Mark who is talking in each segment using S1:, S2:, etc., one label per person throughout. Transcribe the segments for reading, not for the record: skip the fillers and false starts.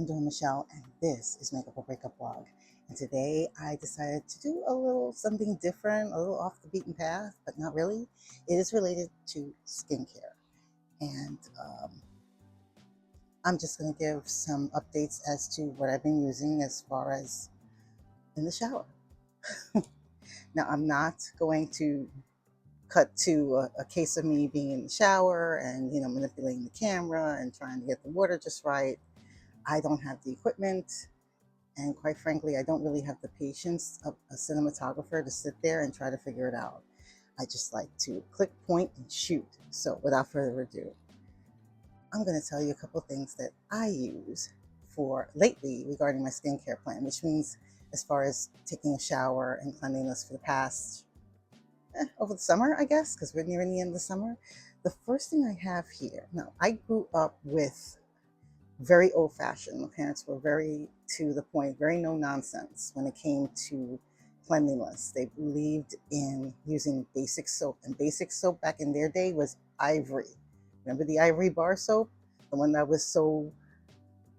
S1: doing Michelle, and this is Makeup or Breakup Blog. And today I decided to do a little something different, a little off the beaten path, but not really. It is related to skincare. And I'm just going to give some updates as to what I've been using as far as in the shower. Now, I'm not going to cut to a case of me being in the shower and, manipulating the camera and trying to get the water just right. I don't have the equipment. And quite frankly, I don't really have the patience of a cinematographer to sit there and try to figure it out. I just like to click, point, and shoot. So without further ado, I'm going to tell you a couple of things that I use for lately regarding my skincare plan, which means as far as taking a shower and cleanliness for the past, over the summer, I guess, because we're nearing the end of the summer. The first thing I have here, now I grew up with very old fashioned. My parents were very to the point, very no nonsense when it came to cleanliness. They believed in using basic soap, and basic soap back in their day was ivory. Remember the ivory bar soap? The one that was so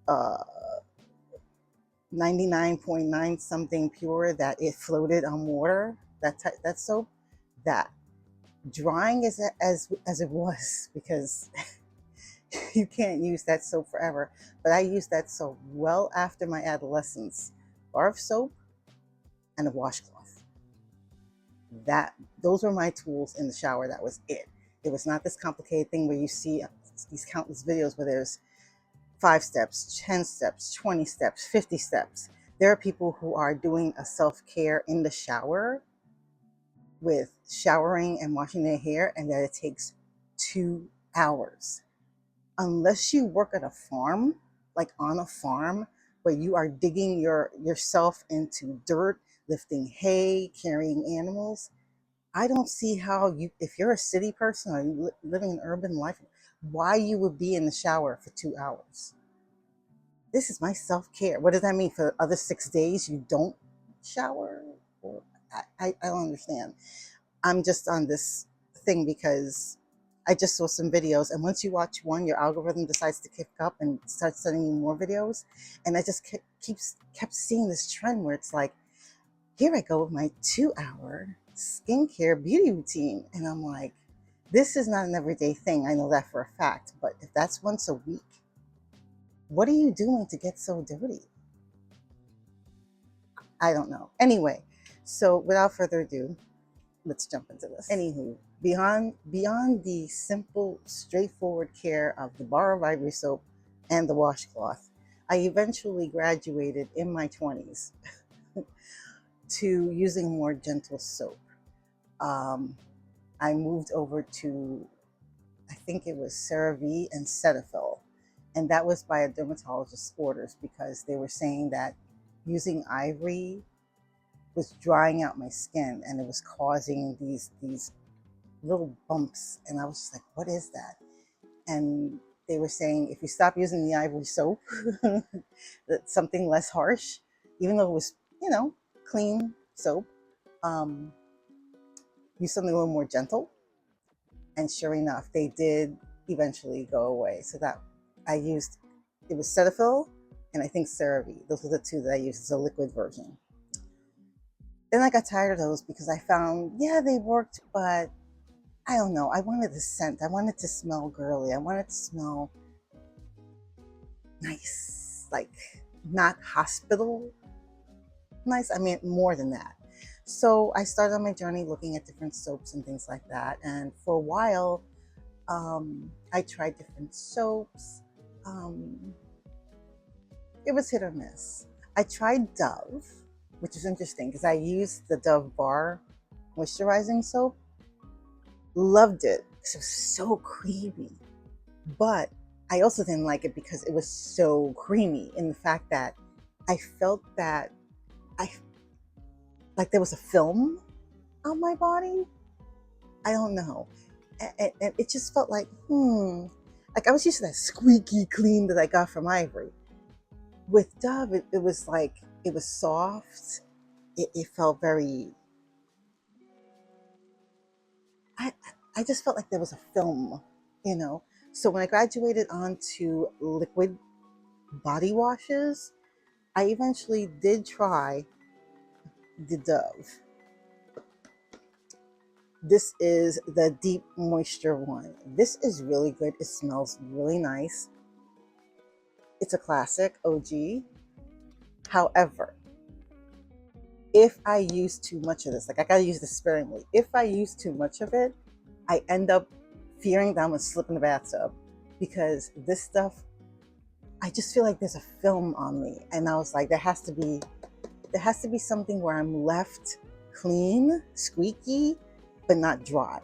S1: 99.9 something pure that it floated on water. That soap, that drying as it was, because you can't use that soap forever. But I used that soap well after my adolescence. Bar of soap and a washcloth. Those were my tools in the shower. That was it. It was not this complicated thing where you see these countless videos where there's 5 steps, 10 steps, 20 steps, 50 steps. There are people who are doing a self-care in the shower with showering and washing their hair, and that it takes 2 hours. Unless you work at a farm, like on a farm, where you are digging yourself into dirt, lifting hay, carrying animals, I don't see how you, if you're a city person or you living an urban life, why you would be in the shower for 2 hours. This is my self-care. What does that mean? For the other 6 days, you don't shower? Or I don't understand. I'm just on this thing because I just saw some videos, and once you watch one, your algorithm decides to kick up and starts sending you more videos. And I just kept seeing this trend where it's like, here I go with my 2-hour skincare beauty routine. And I'm like, this is not an everyday thing. I know that for a fact. But if that's once a week, what are you doing to get so dirty? I don't know. Anyway, so without further ado, let's jump into this. Anywho, beyond the simple, straightforward care of the bar of ivory soap and the washcloth, I eventually graduated in my 20s to using more gentle soap. I moved over to, I think it was CeraVe and Cetaphil, and that was by a dermatologist's orders because they were saying that using ivory was drying out my skin and it was causing these little bumps. And I was just like, what is that? And they were saying if you stop using the ivory soap, that's something less harsh, even though it was, clean soap, use something a little more gentle. And sure enough, they did eventually go away. So that I used, it was Cetaphil and I think CeraVe. Those were the two that I used as a liquid version. Then I got tired of those because I found, yeah, they worked, but I don't know. I wanted the scent. I wanted to smell girly. I wanted to smell nice, like not hospital nice. I mean, more than that. So I started on my journey looking at different soaps and things like that. And for a while, I tried different soaps. It was hit or miss. I tried Dove, which is interesting because I used the Dove Bar moisturizing soap. Loved it because it was so creamy. But I also didn't like it because it was so creamy in the fact that I felt that like there was a film on my body. I don't know. And it just felt like I was used to that squeaky clean that I got from Ivory. With Dove, it was like, it was soft. It felt very, I just felt like there was a film, you know? So when I graduated onto liquid body washes, I eventually did try the Dove. This is the deep moisture one. This is really good. It smells really nice. It's a classic OG. However, if I use too much of this, like I gotta use this sparingly. If I use too much of it, I end up fearing that I'm gonna slip in the bathtub because this stuff, I just feel like there's a film on me. And I was like, there has to be something where I'm left clean, squeaky, but not dry.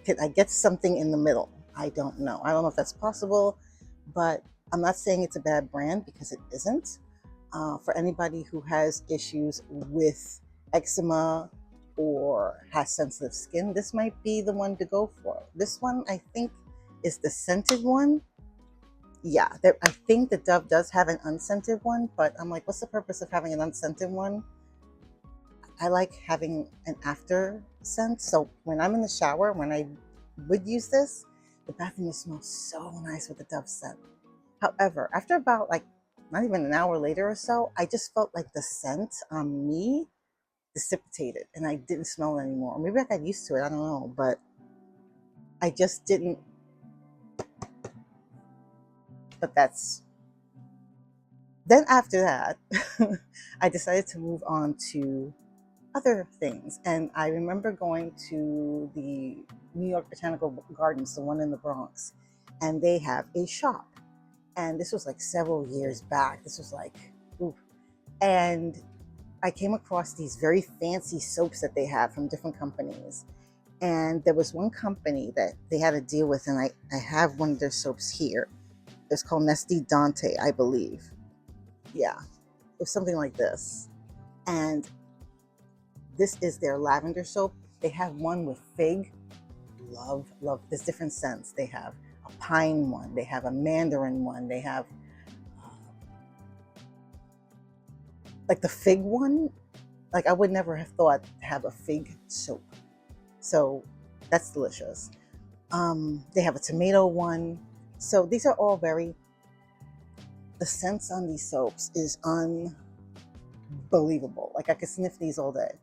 S1: Can I get something in the middle? I don't know. I don't know if that's possible, but I'm not saying it's a bad brand because it isn't. For anybody who has issues with eczema or has sensitive skin, this might be the one to go for. This one, I think, is the scented one. Yeah, I think the Dove does have an unscented one, but I'm like, what's the purpose of having an unscented one? I like having an after scent. So when I'm in the shower, when I would use this, the bathroom would smell so nice with the Dove scent. However, after about like not even an hour later or so, I just felt like the scent on me dissipated and I didn't smell it anymore. Maybe I got used to it, I don't know, but I just didn't. But that's then after that, I decided to move on to other things. And I remember going to the New York Botanical Gardens, the one in the Bronx, and they have a shop. And this was like several years back. This was like, ooh. And I came across these very fancy soaps that they have from different companies. And there was one company that they had a deal with, and I have one of their soaps here. It's called Nesty Dante, I believe. Yeah, it was something like this. And this is their lavender soap. They have one with fig. Love, love. There's different scents. They have a pine one. They have a mandarin one. They have uh, like the fig one. Like I would never have thought to have a fig soap. So that's delicious. They have a tomato one. So these are all very, the scents on these soaps is unbelievable. Like I could sniff these all day.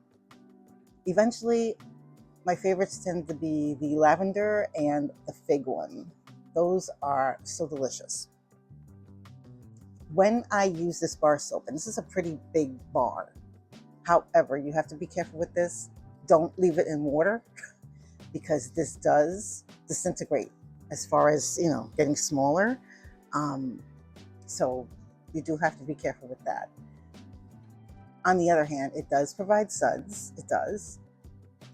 S1: Eventually, my favorites tend to be the lavender and the fig one. Those are so delicious. When I use this bar soap, and this is a pretty big bar, however, you have to be careful with this. Don't leave it in water because this does disintegrate as far as, getting smaller. So you do have to be careful with that. On the other hand, it does provide suds. It does.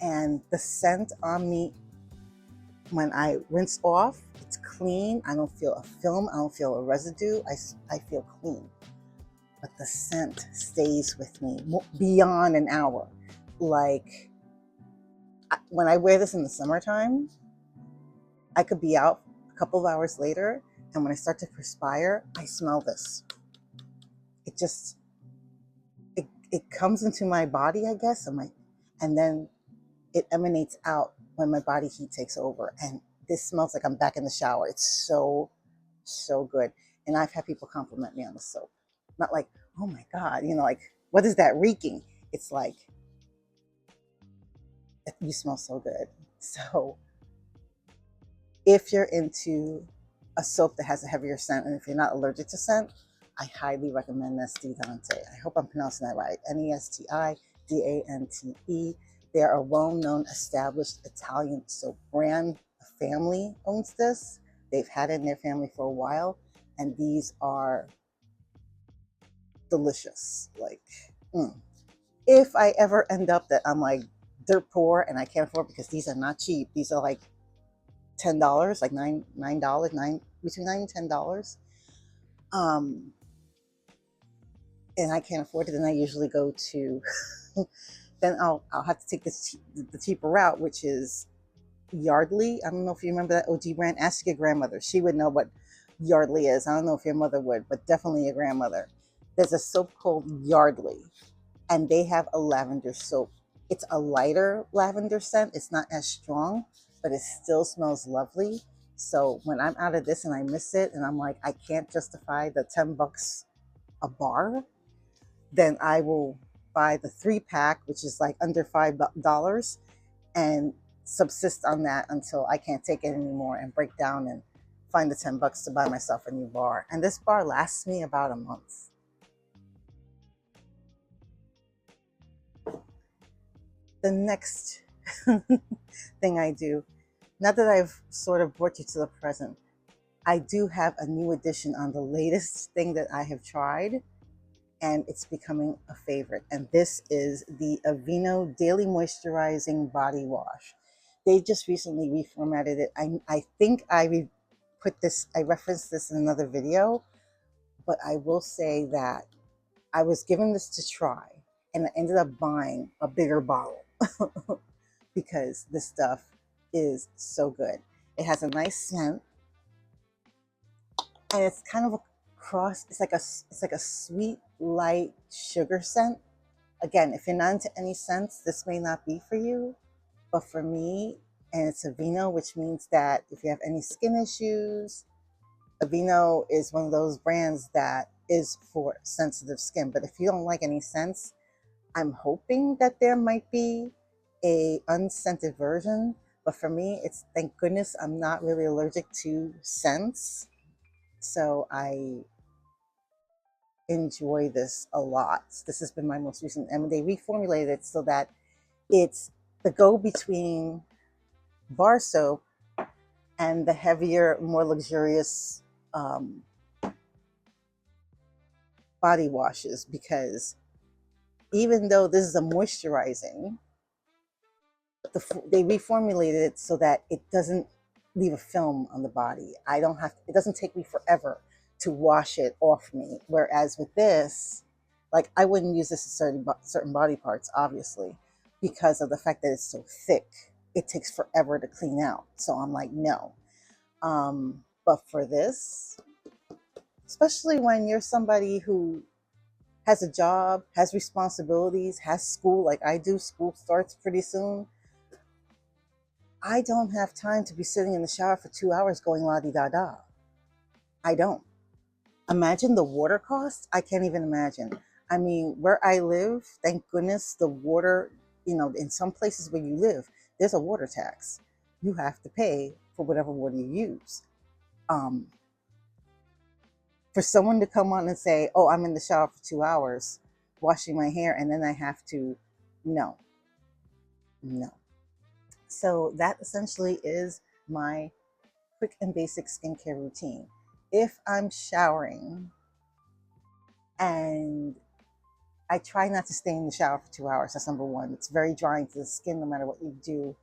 S1: And the scent on me, when I rinse off, it's clean. I don't feel a film. I don't feel a residue. I feel clean. But the scent stays with me beyond an hour. Like when I wear this in the summertime, I could be out a couple of hours later, and when I start to perspire, I smell this. It just, it comes into my body, I guess, and then it emanates out when my body heat takes over. And this smells like I'm back in the shower. It's so, so good. And I've had people compliment me on the soap. Not like, oh my God, like, what is that reeking? It's like, you smell so good. So if you're into a soap that has a heavier scent, and if you're not allergic to scent, I highly recommend Nesty Dante. I hope I'm pronouncing that right. Nestidante. They are a well-known, established Italian soap brand. A family owns this. They've had it in their family for a while, and these are delicious. Like, if I ever end up that I'm like dirt poor and I can't afford, because these are not cheap. These are like $10, like $9, between $9 and $10. And I can't afford it, then I usually go to then I'll have to take the cheaper route, which is Yardley. I don't know if you remember that OG brand. Ask your grandmother. She would know what Yardley is. I don't know if your mother would, but definitely your grandmother. There's a soap called Yardley, and they have a lavender soap. It's a lighter lavender scent. It's not as strong, but it still smells lovely. So when I'm out of this and I miss it and I'm like, I can't justify the $10 a bar, then I will buy the 3-pack, which is like under $5, and subsist on that until I can't take it anymore and break down and find the $10 to buy myself a new bar. And this bar lasts me about a month. The next thing I do, now that I've sort of brought you to the present, I do have a new addition on the latest thing that I have tried, and it's becoming a favorite. And this is the Aveeno Daily Moisturizing Body Wash. They just recently reformatted it. I think I referenced this in another video, but I will say that I was given this to try and I ended up buying a bigger bottle because this stuff is so good. It has a nice scent, and it's kind of a cross. It's like a sweet, light sugar scent. Again, if you're not into any scents, this may not be for you. But for me, and it's Aveeno, which means that if you have any skin issues, Aveeno is one of those brands that is for sensitive skin. But if you don't like any scents, I'm hoping that there might be a unscented version. But for me, it's, thank goodness I'm not really allergic to scents. So I enjoy this a lot. This has been my most recent, and they reformulated it so that it's the go between bar soap and the heavier, more luxurious body washes, because even though this is a moisturizing, they reformulated it so that it doesn't leave a film on the body. It doesn't take me forever to wash it off me. Whereas with this, like, I wouldn't use this in certain body parts, obviously, because of the fact that it's so thick. It takes forever to clean out. So I'm like, no. But for this, especially when you're somebody who has a job, has responsibilities, has school, like I do, school starts pretty soon. I don't have time to be sitting in the shower for 2 hours going la-di-da-da. I don't. Imagine the water cost. I can't even imagine. I mean, where I live, thank goodness the water, in some places where you live, there's a water tax. You have to pay for whatever water you use. For someone to come on and say, oh, I'm in the shower for 2 hours washing my hair and then I have to, no. So that essentially is my quick and basic skincare routine. If I'm showering, and I try not to stay in the shower for 2 hours, that's number one. It's very drying to the skin no matter what you do.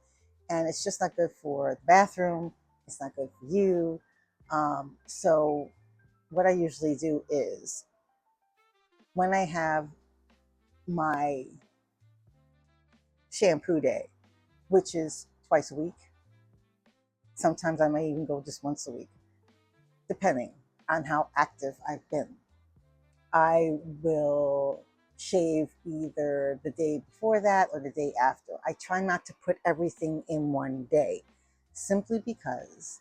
S1: And it's just not good for the bathroom. It's not good for you. So what I usually do is, when I have my shampoo day, which is twice a week, sometimes I may even go just once a week, depending on how active I've been. I will shave either the day before that or the day after. I try not to put everything in one day, simply because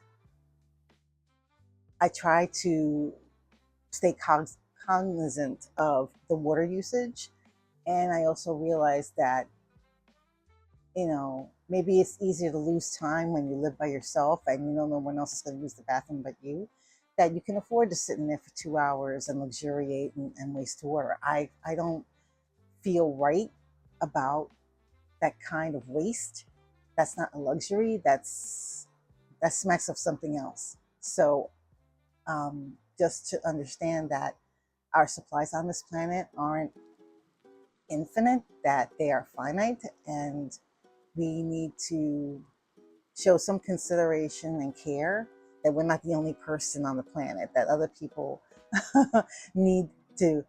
S1: I try to stay cognizant of the water usage. And I also realize that, maybe it's easier to lose time when you live by yourself and you know no one else is going to use the bathroom but you, that you can afford to sit in there for 2 hours and luxuriate and waste water. I don't feel right about that kind of waste. That's not a luxury. That smacks of something else. So just to understand that our supplies on this planet aren't infinite, that they are finite, and we need to show some consideration and care that we're not the only person on the planet, that other people need to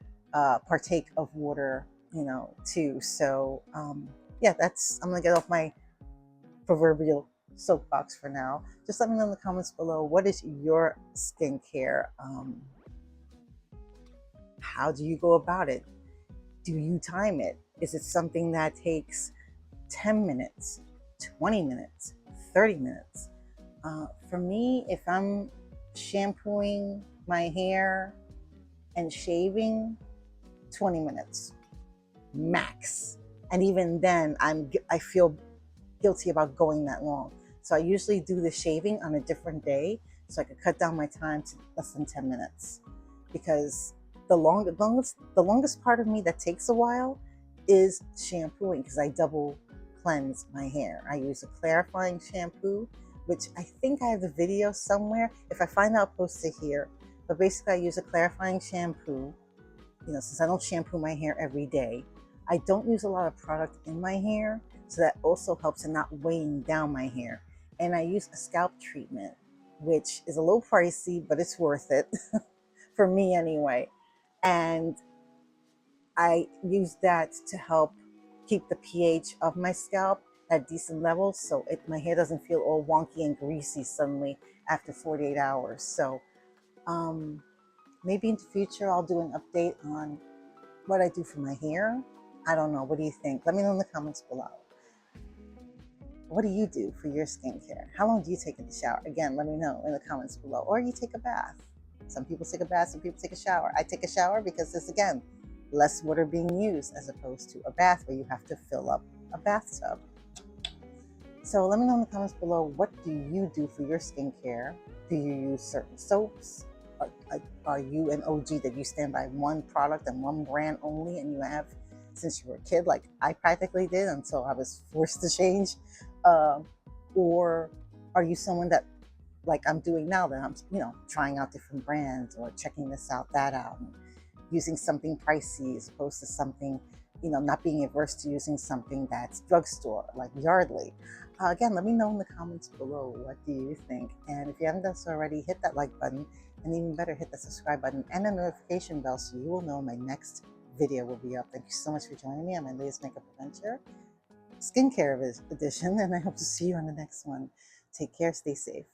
S1: partake of water, too. So yeah, I'm gonna get off my proverbial soapbox for now. Just let me know in the comments below, what is your skincare? How do you go about it? Do you time it? Is it something that takes 10 minutes, 20 minutes, 30 minutes? For me, if I'm shampooing my hair and shaving, 20 minutes max. And even then, I feel guilty about going that long. So I usually do the shaving on a different day so I could cut down my time to less than 10 minutes. Because the longest part of me that takes a while is shampooing, because I double cleanse my hair. I use a clarifying shampoo, which I think I have the video somewhere. If I find out, I'll post it here. But basically, I use a clarifying shampoo. Since I don't shampoo my hair every day, I don't use a lot of product in my hair, so that also helps in not weighing down my hair. And I use a scalp treatment, which is a little pricey, but it's worth it for me anyway. And I use that to help keep the pH of my scalp at decent levels, so my hair doesn't feel all wonky and greasy suddenly after 48 hours. So maybe in the future I'll do an update on what I do for my hair. I don't know. What do you think? Let me know in the comments below. What do you do for your skincare? How long do you take in the shower? Again, let me know in the comments below. Or you take a bath. Some people take a bath, some people take a shower. I take a shower because there's, again, less water being used as opposed to a bath where you have to fill up a bathtub. So let me know in the comments below, what do you do for your skincare? Do you use certain soaps? Are you an OG that you stand by one product and one brand only, and you have since you were a kid, like I practically did until I was forced to change? Or are you someone that, like I'm doing now, that I'm, trying out different brands or checking this out, that out, and using something pricey as opposed to something, not being averse to using something that's drugstore, like Yardley. Again, let me know in the comments below, what do you think? And if you haven't done so already, hit that like button, and even better, hit the subscribe button and the notification bell so you will know my next video will be up. Thank you so much for joining me on my latest makeup adventure, skincare edition, and I hope to see you on the next one. Take care, stay safe.